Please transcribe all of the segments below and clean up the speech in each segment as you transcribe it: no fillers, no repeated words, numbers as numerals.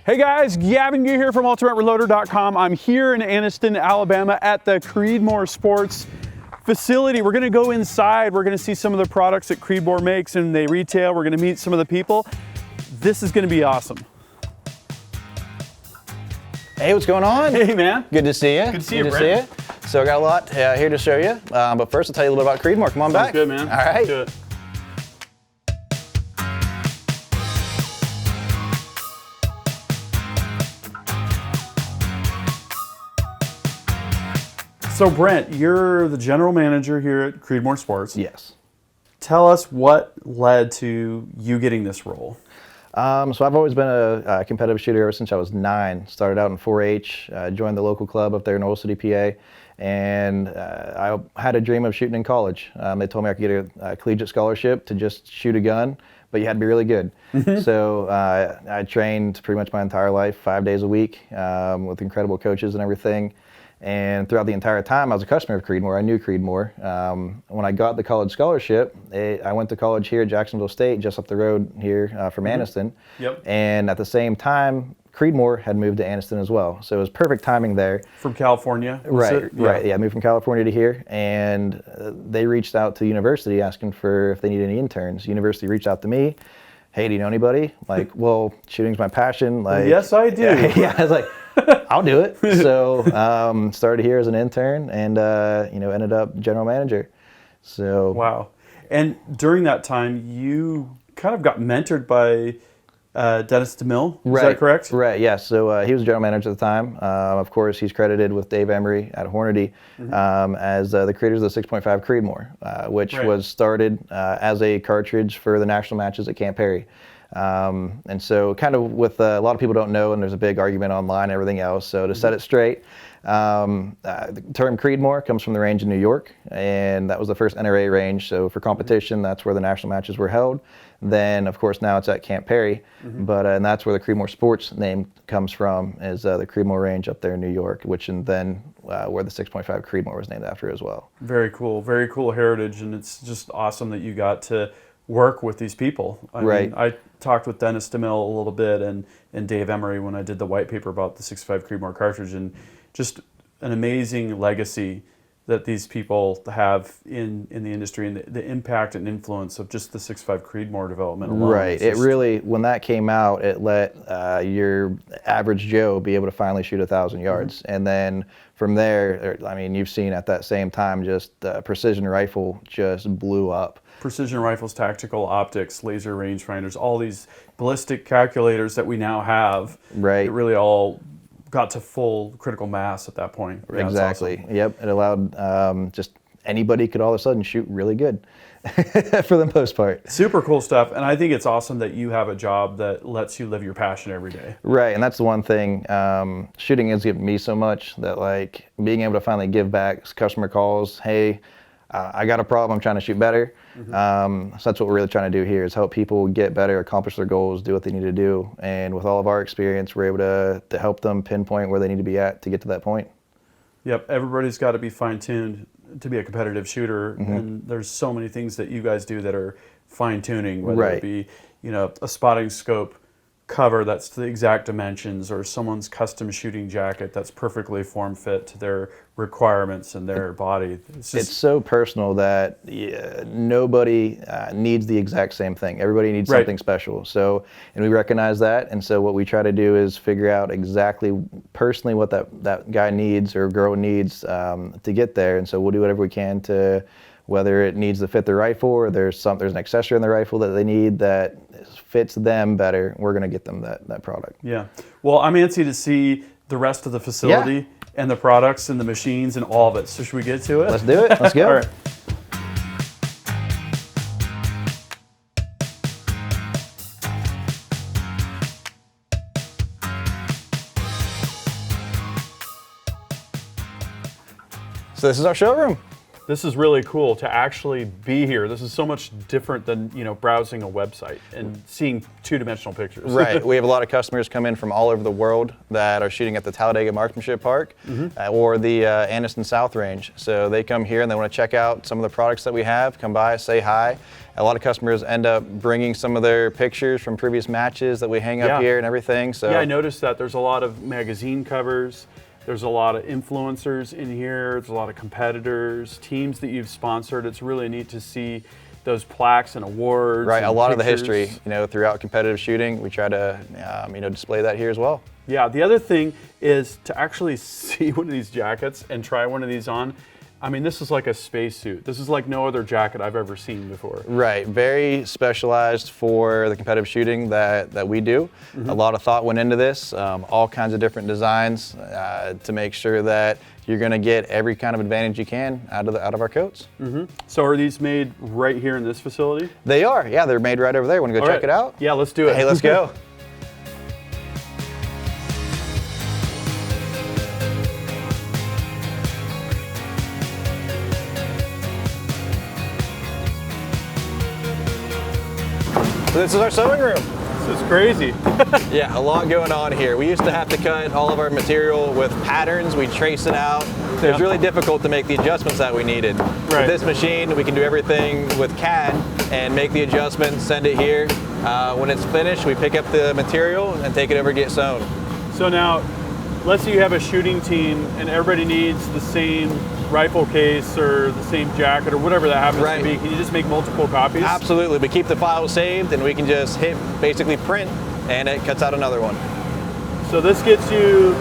Hey guys, Gavin here from UltimateReloader.com. I'm here in Anniston, Alabama at the Creedmoor Sports facility. We're gonna go inside. We're gonna see some of the products that Creedmoor makes and they retail. We're gonna meet some of the people. This is gonna be awesome. Hey, what's going on? Hey man. Good to see you. Good to see you, Brent. So I got a lot here to show you, but first I'll tell you a little bit about Creedmoor. Come on back. Sounds good, man. All right. Let's do it. So Brent, you're the general manager here at Creedmoor Sports. Yes. Tell us what led to you getting this role. So I've always been a competitive shooter ever since I was 9. Started out in 4-H, joined the local club up there in Oil City, PA, and I had a dream of shooting in college. They told me I could get a collegiate scholarship to just shoot a gun, but you had to be really good. So I trained pretty much my entire life, 5 days a week, with incredible coaches and everything. And throughout the entire time, I was a customer of Creedmoor. I knew Creedmoor. When I got the college scholarship, I went to college here at Jacksonville State, just up the road here from Anniston. Yep. And at the same time, Creedmoor had moved to Anniston as well. So it was perfect timing there. From California? Right. Yeah, I moved from California to here. And they reached out to the university asking for if they need any interns. University reached out to me. Hey, do you know anybody? Like, well, shooting's my passion. Like, yes, I do. Yeah, I was like, I'll do it. So started here as an intern and ended up general manager. So wow. And during that time, you kind of got mentored by Dennis DeMille. Is that correct? Right. Yes. So he was general manager at the time. Of course, he's credited with Dave Emery at Hornady as the creators of the 6.5 Creedmoor, which was started as a cartridge for the national matches at Camp Perry. And so kind of with a lot of people don't know, and there's a big argument online and everything else. So to set it straight, the term Creedmoor comes from the range in New York, and that was the first NRA range. So for competition, that's where the national matches were held. Then, of course, now it's at Camp Perry, but and that's where the Creedmoor Sports name comes from, is the Creedmoor range up there in New York, which and then where the 6.5 Creedmoor was named after as well. Very cool heritage, and it's just awesome that you got to work with these people. I mean, I talked with Dennis DeMille a little bit and Dave Emery when I did the white paper about the 6.5 Creedmoor cartridge, and just an amazing legacy that these people have in the industry, and the impact and influence of just the 6.5 Creedmoor development alone. Right. It really, when that came out, it let your average Joe be able to finally shoot 1,000 yards. And then from there, I mean, you've seen at that same time, just precision rifle just blew up. Precision rifles, tactical optics, laser rangefinders, all these ballistic calculators that we now have. Right. It really all got to full critical mass at that point. Yeah, exactly. awesome. Yep. It allowed just anybody could all of a sudden shoot really good for the most part. Super cool stuff. And I think it's awesome that you have a job that lets you live your passion every day. Right. And that's the one thing. Shooting has given me so much that, like, being able to finally give back customer calls. Hey, I got a problem, I'm trying to shoot better. So that's what we're really trying to do here, is help people get better, accomplish their goals, do what they need to do. And with all of our experience, we're able to help them pinpoint where they need to be at to get to that point. Yep, everybody's got to be fine-tuned to be a competitive shooter. And there's so many things that you guys do that are fine-tuning, whether it be, a spotting scope cover that's the exact dimensions, or someone's custom shooting jacket that's perfectly form fit to their requirements and their body. It's so personal that nobody needs the exact same thing. Everybody needs something special. So, and we recognize that. And so what we try to do is figure out exactly personally what that guy needs or girl needs to get there. And so we'll do whatever we can to, whether it needs to fit the rifle or there's an accessory in the rifle that they need that fits them better, we're going to get them that product. Yeah. Well, I'm antsy to see the rest of the facility and the products and the machines and all of it. So should we get to it? Let's do it. Let's go. All right. So this is our showroom. This is really cool to actually be here. This is so much different than, you know, browsing a website and seeing two-dimensional pictures. Right. We have a lot of customers come in from all over the world that are shooting at the Talladega Marksmanship Park or the Anniston South Range. So they come here and they want to check out some of the products that we have, come by, say hi. A lot of customers end up bringing some of their pictures from previous matches that we hang up here and everything. So yeah, I noticed that there's a lot of magazine covers. There's a lot of influencers in here. There's a lot of competitors, teams that you've sponsored. It's really neat to see those plaques and awards. Right, and a lot pictures. of the history, you know, throughout competitive shooting. We try to, you know, display that here as well. Yeah, the other thing is to actually see one of these jackets and try one of these on. I mean, this is like a spacesuit. This is like no other jacket I've ever seen before. Right, very specialized for the competitive shooting that we do. A lot of thought went into this, all kinds of different designs to make sure that you're going to get every kind of advantage you can out of our coats. So are these made right here in this facility? They are, yeah, they're made right over there. Want to go check it out? Yeah, let's do it. Hey, let's go. So this is our sewing room. This is crazy. Yeah, a lot going on here. We used to have to cut all of our material with patterns. We'd trace it out. It was really difficult to make the adjustments that we needed. With this machine, we can do everything with CAD and make the adjustments, send it here. When it's finished, we pick up the material and take it over to get sewn. So now, let's say you have a shooting team and everybody needs the same rifle case or the same jacket or whatever that happens to be. Can you just make multiple copies? Absolutely. We keep the file saved and we can just hit basically print and it cuts out another one. So this gets you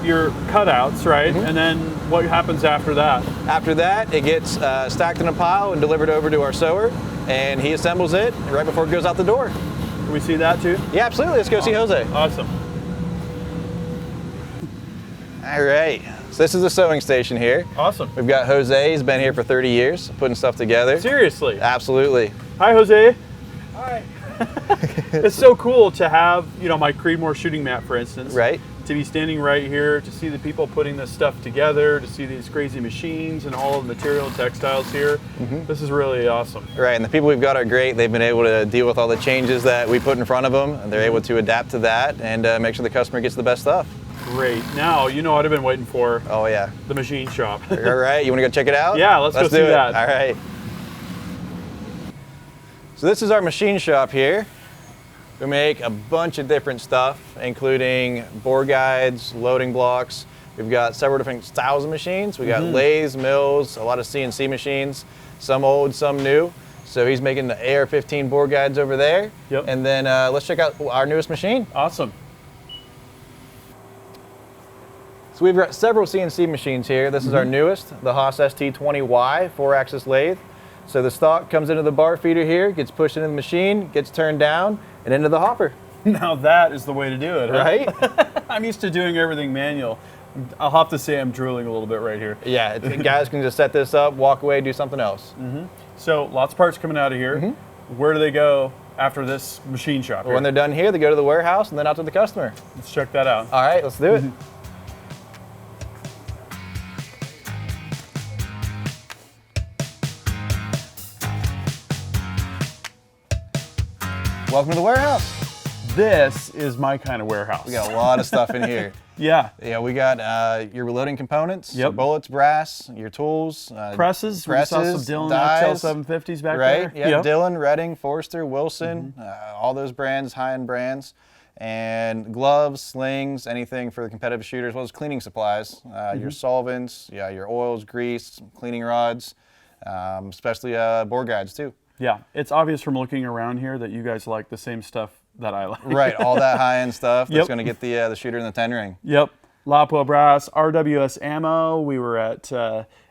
your cutouts, right? And then what happens after that? After that, it gets stacked in a pile and delivered over to our sewer, and he assembles it right before it goes out the door. Can we see that too? Yeah, absolutely. Let's go see Jose. Awesome. All right. So this is the sewing station here. Awesome. We've got Jose. He's been here for 30 years, putting stuff together. Seriously? Absolutely. Hi, Jose. Hi. It's so cool to have, you know, my Creedmoor shooting mat, for instance. Right. To be standing right here, to see the people putting this stuff together, to see these crazy machines and all the material and textiles here. This is really awesome. Right, and the people we've got are great. They've been able to deal with all the changes that we put in front of them, and they're able to adapt to that and make sure the customer gets the best stuff. Great. Now, you know what I've been waiting for. Oh, yeah. The machine shop. All right, you want to go check it out? Yeah, let's go see that. All right. So this is our machine shop here. We make a bunch of different stuff, including bore guides, loading blocks. We've got several different styles of machines. We got lathes, mills, a lot of CNC machines, some old, some new. So he's making the AR-15 bore guides over there. Yep. And then let's check out our newest machine. Awesome. So we've got several CNC machines here. This is our newest, the Haas ST20Y 4-axis lathe. So the stock comes into the bar feeder here, gets pushed into the machine, gets turned down, and into the hopper. Now that is the way to do it, huh? Right? I'm used to doing everything manual. I'll have to say I'm drooling a little bit right here. Yeah, guys can just set this up, walk away, do something else. So lots of parts coming out of here. Where do they go after this machine shop here? When they're done here, they go to the warehouse and then out to the customer. Let's check that out. All right, let's do it. Welcome to the warehouse. This is my kind of warehouse. We got a lot of stuff in here. Yeah. Yeah, we got your reloading components, your bullets, brass, your tools. Presses. We saw some Dillon dies, XL 750s back there. Right, yeah, Dillon, Redding, Forster, Wilson, all those brands, high-end brands. And gloves, slings, anything for the competitive shooters, as well as cleaning supplies. Your solvents, your oils, grease, cleaning rods, especially bore guides too. Yeah, it's obvious from looking around here that you guys like the same stuff that I like. Right, all that high-end stuff that's going to get the shooter in the 10 ring. Yep. Lapua Brass, RWS Ammo. We were at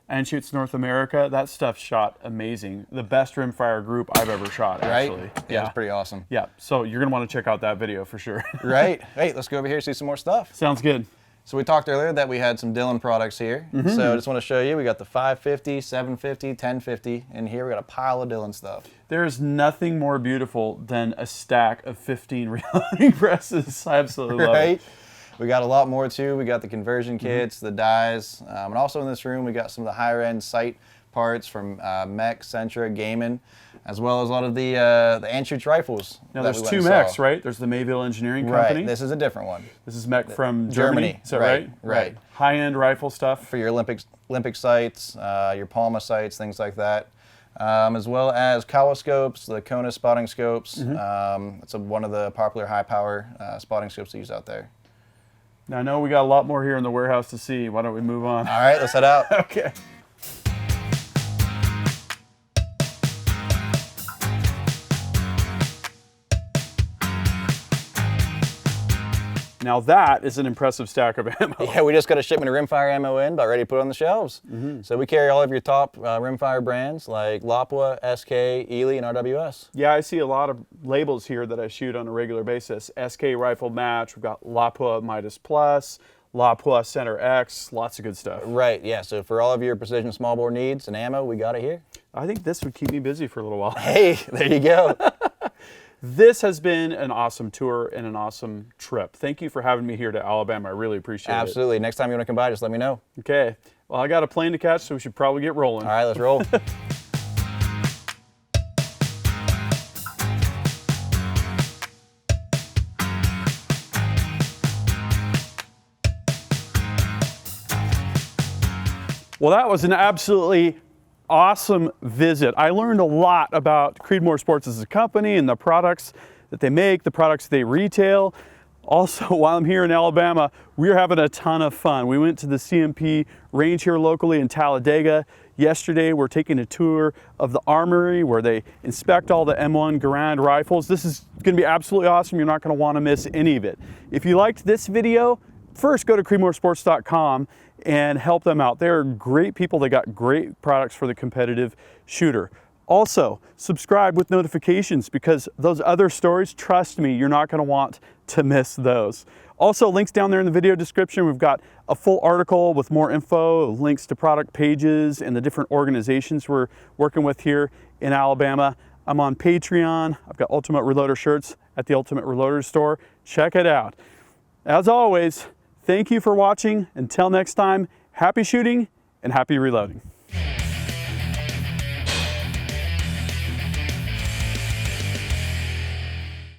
Anschutz North America. That stuff shot amazing. The best rimfire group I've ever shot, actually. Right? Yeah, it's pretty awesome. Yeah, so you're going to want to check out that video for sure. Right. Hey, let's go over here and see some more stuff. Sounds good. So we talked earlier that we had some Dillon products here. So I just want to show you, we got the 550, 750, 1050, and here we got a pile of Dillon stuff. There's nothing more beautiful than a stack of 15 reloading presses. I absolutely love it. We got a lot more too. We got the conversion kits, the dies, and also in this room we got some of the higher end sight parts from mech, Sentra, Gaiman, as well as a lot of the Anschutz rifles. Now there's two mechs, right? There's the Mayville Engineering Company. Right, this is a different one. This is mech from Germany. Is that right? Right. High-end rifle stuff. For your Olympic sights, your Palma sights, things like that. As well as Kawa scopes, the Kona spotting scopes. It's one of the popular high-power spotting scopes to use out there. Now I know we got a lot more here in the warehouse to see. Why don't we move on? All right, let's head out. Okay. Now that is an impressive stack of ammo. Yeah, we just got a shipment of rimfire ammo in, about ready to put on the shelves. So we carry all of your top rimfire brands like Lapua, SK, Ely, and RWS. Yeah, I see a lot of labels here that I shoot on a regular basis. SK Rifle Match, we've got Lapua Midas Plus, Lapua Center X, lots of good stuff. Right, yeah, so for all of your precision small bore needs and ammo, we got it here. I think this would keep me busy for a little while. Hey, there you go. This has been an awesome tour and an awesome trip. Thank you for having me here to Alabama. I really appreciate it. Absolutely. Next time you want to come by, just let me know. Okay. Well, I got a plane to catch, so we should probably get rolling. All right, let's roll. Well, that was an absolutely awesome visit. I learned a lot about Creedmoor Sports as a company and the products that they make, the products they retail. Also, while I'm here in Alabama, we're having a ton of fun. We went to the CMP range here locally in Talladega. Yesterday, we're taking a tour of the armory where they inspect all the M1 Garand rifles. This is going to be absolutely awesome. You're not going to want to miss any of it. If you liked this video, first go to creedmoorsports.com and help them out. They're great people. They got great products for the competitive shooter. Also, subscribe with notifications because those other stories, trust me, you're not going to want to miss those. Also, links down there in the video description. We've got a full article with more info, links to product pages and the different organizations we're working with here in Alabama. I'm on Patreon. I've got Ultimate Reloader shirts at the Ultimate Reloader store. Check it out. As always, thank you for watching. Until next time, happy shooting and happy reloading.